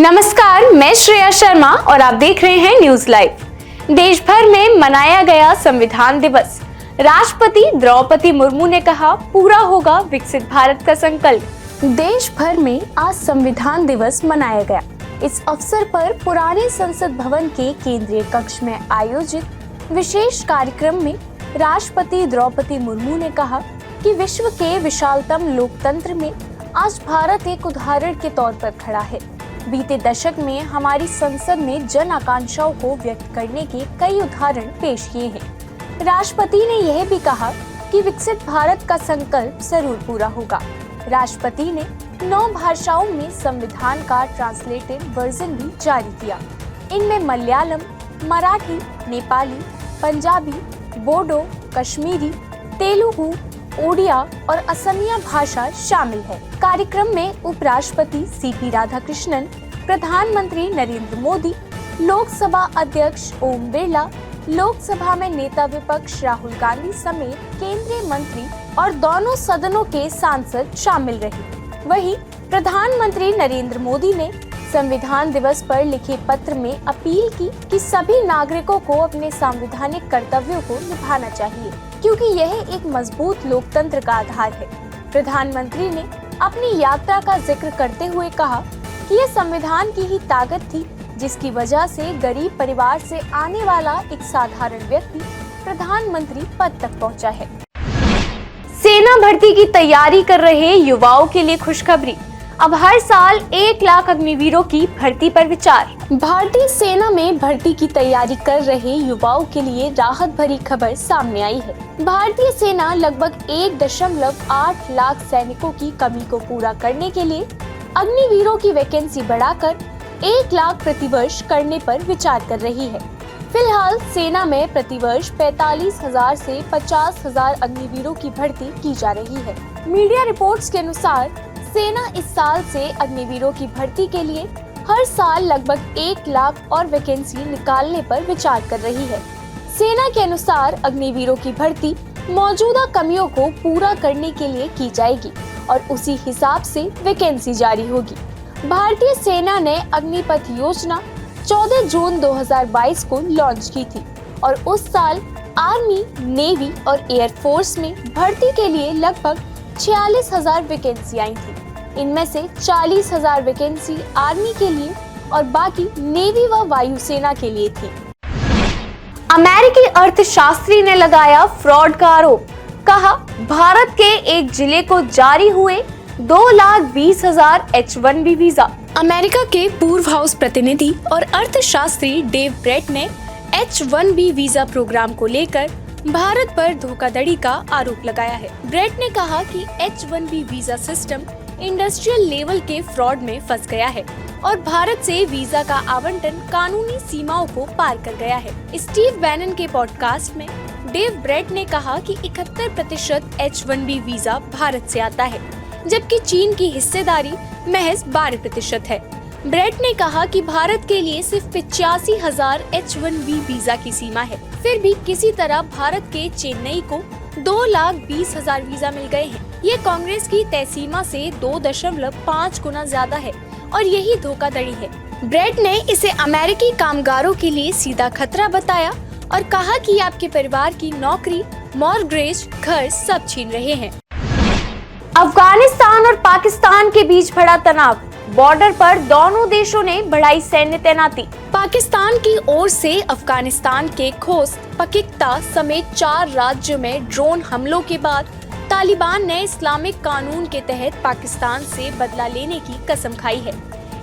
नमस्कार, मैं श्रेया शर्मा और आप देख रहे हैं न्यूज लाइव। देश भर में मनाया गया संविधान दिवस। राष्ट्रपति द्रौपदी मुर्मू ने कहा, पूरा होगा विकसित भारत का संकल्प। देश भर में आज संविधान दिवस मनाया गया। इस अवसर पर पुराने संसद भवन के केंद्रीय कक्ष में आयोजित विशेष कार्यक्रम में राष्ट्रपति द्रौपदी मुर्मू ने कहा कि विश्व के विशालतम लोकतंत्र में आज भारत एक उदाहरण के तौर पर खड़ा है। बीते दशक में हमारी संसद ने जन आकांक्षाओं को व्यक्त करने के कई उदाहरण पेश किए हैं। राष्ट्रपति ने यह भी कहा कि विकसित भारत का संकल्प जरूर पूरा होगा। राष्ट्रपति ने 9 भाषाओं में संविधान का ट्रांसलेटेड वर्जन भी जारी किया। इनमें मलयालम, मराठी, नेपाली, पंजाबी, बोडो, कश्मीरी, तेलुगु, ओडिया और असमिया भाषा शामिल है। कार्यक्रम में उपराष्ट्रपति सीपी राधाकृष्णन, प्रधानमंत्री नरेंद्र मोदी, लोकसभा अध्यक्ष ओम बिरला, लोकसभा में नेता विपक्ष राहुल गांधी समेत केंद्रीय मंत्री और दोनों सदनों के सांसद शामिल रहे। वहीं प्रधानमंत्री नरेंद्र मोदी ने संविधान दिवस पर लिखे पत्र में अपील की कि सभी नागरिकों को अपने संवैधानिक कर्तव्यों को निभाना चाहिए, क्योंकि यह एक मजबूत लोकतंत्र का आधार है। प्रधानमंत्री ने अपनी यात्रा का जिक्र करते हुए कहा कि यह संविधान की ही ताकत थी, जिसकी वजह से गरीब परिवार से आने वाला एक साधारण व्यक्ति प्रधानमंत्री पद तक पहुंचा है। सेना भर्ती की तैयारी कर रहे युवाओं के लिए खुशखबरी। अब हर साल 1 लाख अग्निवीरों की भर्ती पर विचार। भारतीय सेना में भर्ती की तैयारी कर रहे युवाओं के लिए राहत भरी खबर सामने आई है। भारतीय सेना लगभग 1.8 लाख सैनिकों की कमी को पूरा करने के लिए अग्निवीरों की वैकेंसी बढ़ाकर 1 लाख प्रतिवर्ष करने पर विचार कर रही है। फिलहाल सेना में प्रतिवर्ष 45,000 से 50,000 अग्निवीरों की भर्ती की जा रही है। मीडिया रिपोर्ट्स के अनुसार सेना इस साल से अग्निवीरों की भर्ती के लिए हर साल लगभग 1 लाख और वैकेंसी निकालने पर विचार कर रही है। सेना के अनुसार अग्निवीरों की भर्ती मौजूदा कमियों को पूरा करने के लिए की जाएगी और उसी हिसाब से वैकेंसी जारी होगी। भारतीय सेना ने अग्निपथ योजना 14 जून 2022 को लॉन्च की थी और उस साल आर्मी, नेवी और एयरफोर्स में भर्ती के लिए लगभग 46,000 वैकेंसी आई थी। इनमें से 40,000 वैकेंसी आर्मी के लिए और बाकी नेवी व वायुसेना के लिए थी। अमेरिकी अर्थशास्त्री ने लगाया फ्रॉड का आरोप। कहा, भारत के एक जिले को जारी हुए 2,20,000 H-1B वीजा। अमेरिका के पूर्व हाउस प्रतिनिधि और अर्थशास्त्री डेव ब्रेट ने H-1B वीजा प्रोग्राम को लेकर भारत पर धोखाधड़ी का आरोप लगाया है। ब्रेट ने कहा कि H-1B visa system industrial level के फ्रॉड में फंस गया है और भारत से वीजा का आवंटन कानूनी सीमाओं को पार कर गया है। स्टीव बैनन के पॉडकास्ट में डेव ब्रेट ने कहा कि 71% H-1B वीजा भारत से आता है, जबकि चीन की हिस्सेदारी महज 12% है। ब्रेट ने कहा कि भारत के लिए सिर्फ 85,000 H-1B वीजा की सीमा है। फिर भी किसी तरह भारत के चेन्नई को 2,20,000 वीजा मिल गए हैं। ये कांग्रेस की तय सीमा से 2.5 गुना ज्यादा है और यही धोखाधड़ी है। ब्रेट ने इसे अमेरिकी कामगारों के लिए सीधा खतरा बताया और कहा कि आपके परिवार की नौकरी, मॉर्गेज, घर सब छीन रहे हैं। अफगानिस्तान और पाकिस्तान के बीच बढ़ा तनाव। बॉर्डर पर दोनों देशों ने बढ़ाई सैन्य तैनाती। पाकिस्तान की ओर से अफगानिस्तान के खोस्त, पकिक्ता समेत 4 राज्यों में ड्रोन हमलों के बाद तालिबान ने इस्लामिक कानून के तहत पाकिस्तान से बदला लेने की कसम खाई है।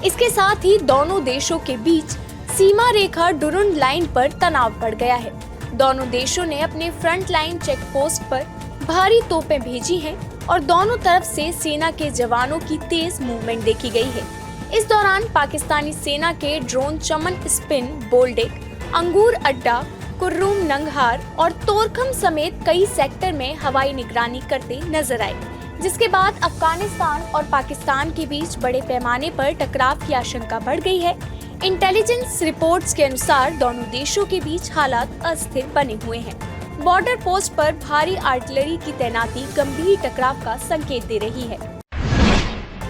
इसके साथ ही दोनों देशों के बीच सीमा रेखा डुरुंड लाइन पर तनाव बढ़ गया है। दोनों देशों ने अपने फ्रंट लाइन चेक पोस्ट पर भारी तोपें भेजी हैं और दोनों तरफ से सेना के जवानों की तेज मूवमेंट देखी गई है। इस दौरान पाकिस्तानी सेना के ड्रोन चमन स्पिन, बोल्डेक, अंगूर अड्डा, कुर्रुम नंगहार और तोरखम समेत कई सेक्टर में हवाई निगरानी करते नजर आए, जिसके बाद अफगानिस्तान और पाकिस्तान के बीच बड़े पैमाने पर टकराव की आशंका बढ़ गई है। इंटेलिजेंस रिपोर्ट्स के अनुसार दोनों देशों के बीच हालात अस्थिर बने हुए हैं। बॉर्डर पोस्ट पर भारी आर्टिलरी की तैनाती गंभीर टकराव का संकेत दे रही है।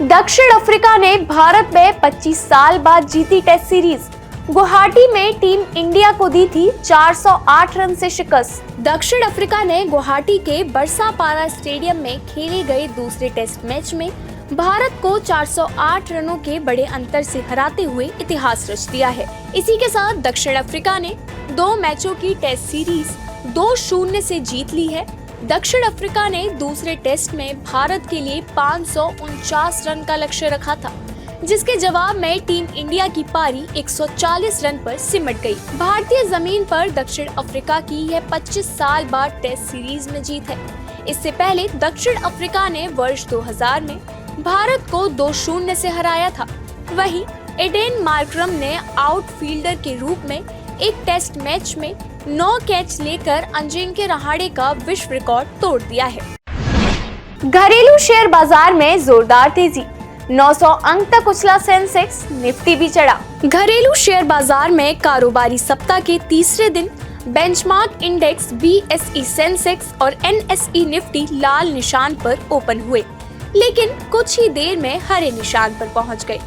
दक्षिण अफ्रीका ने भारत में 25 साल बाद जीती टेस्ट सीरीज। गुवाहाटी में टीम इंडिया को दी थी 408 रन से शिकस्त। दक्षिण अफ्रीका ने गुवाहाटी के बरसापारा स्टेडियम में खेले गए दूसरे टेस्ट मैच में भारत को 408 रनों के बड़े अंतर से हराते हुए इतिहास रच दिया है। इसी के साथ दक्षिण अफ्रीका ने 2 मैचों की टेस्ट सीरीज 2-0 से जीत ली है। दक्षिण अफ्रीका ने दूसरे टेस्ट में भारत के लिए 549 रन का लक्ष्य रखा था, जिसके जवाब में टीम इंडिया की पारी 140 रन पर सिमट गई। भारतीय जमीन पर दक्षिण अफ्रीका की यह 25 साल बाद टेस्ट सीरीज में जीत है। इससे पहले दक्षिण अफ्रीका ने वर्ष 2000 में भारत को 2-0 से हराया था। वहीं एडेन मार्करम ने आउटफील्डर के रूप में एक टेस्ट मैच में 9 कैच लेकर अजिंक्य रहाणे का विश्व रिकॉर्ड तोड़ दिया है। घरेलू शेयर बाजार में जोरदार तेजी, 900 अंक तक उछला सेंसेक्स, निफ्टी भी चढ़ा। घरेलू शेयर बाजार में कारोबारी सप्ताह के तीसरे दिन बेंचमार्क इंडेक्स BSE सेंसेक्स और NSE निफ्टी लाल निशान पर ओपन हुए, लेकिन कुछ ही देर में हरे निशान पर पहुंच गए।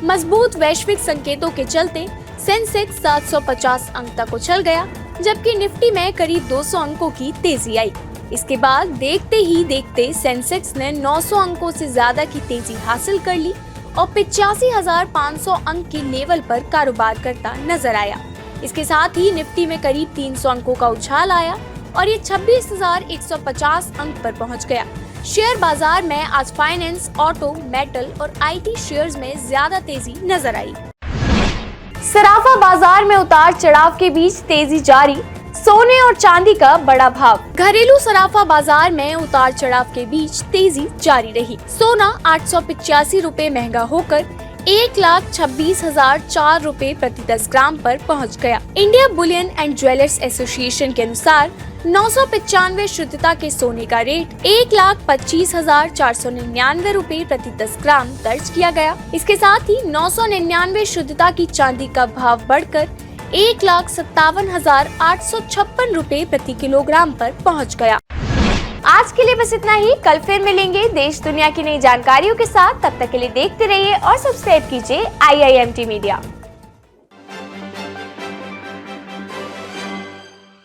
मजबूत वैश्विक संकेतों के चलते सेंसेक्स 750 अंक तक उछल गया, जबकि निफ्टी में करीब 200 अंकों की तेजी आई। इसके बाद देखते ही देखते सेंसेक्स ने 900 अंकों से ज्यादा की तेजी हासिल कर ली और 85,500 अंक के लेवल पर कारोबार करता नजर आया। इसके साथ ही निफ्टी में करीब 300 अंकों का उछाल आया और ये 26,150 अंक पर पहुंच गया। शेयर बाजार में आज फाइनेंस, ऑटो, मेटल और IT शेयर्स में ज्यादा तेजी नजर आई। सराफा बाजार में उतार चढ़ाव के बीच तेजी जारी, सोने और चांदी का बड़ा भाव। घरेलू सराफा बाजार में उतार चढ़ाव के बीच तेजी जारी रही। सोना 885 रुपए महंगा होकर 1,26,004 रुपए प्रति 10 ग्राम पर पहुंच गया। India Boolean and jewellers association के अनुसार 995 शुद्धता के सोने का रेट 1,25,499 रुपए प्रति 10 ग्राम दर्ज किया गया। इसके साथ ही 999 शुद्धता की चांदी का भाव बढ़कर 1,57,856 रुपए प्रति किलोग्राम पर पहुंच गया। आज के लिए बस इतना ही। कल फिर मिलेंगे देश दुनिया की नई जानकारियों के साथ। तब तक के लिए देखते रहिए और सब्सक्राइब कीजिए IIMT मीडिया।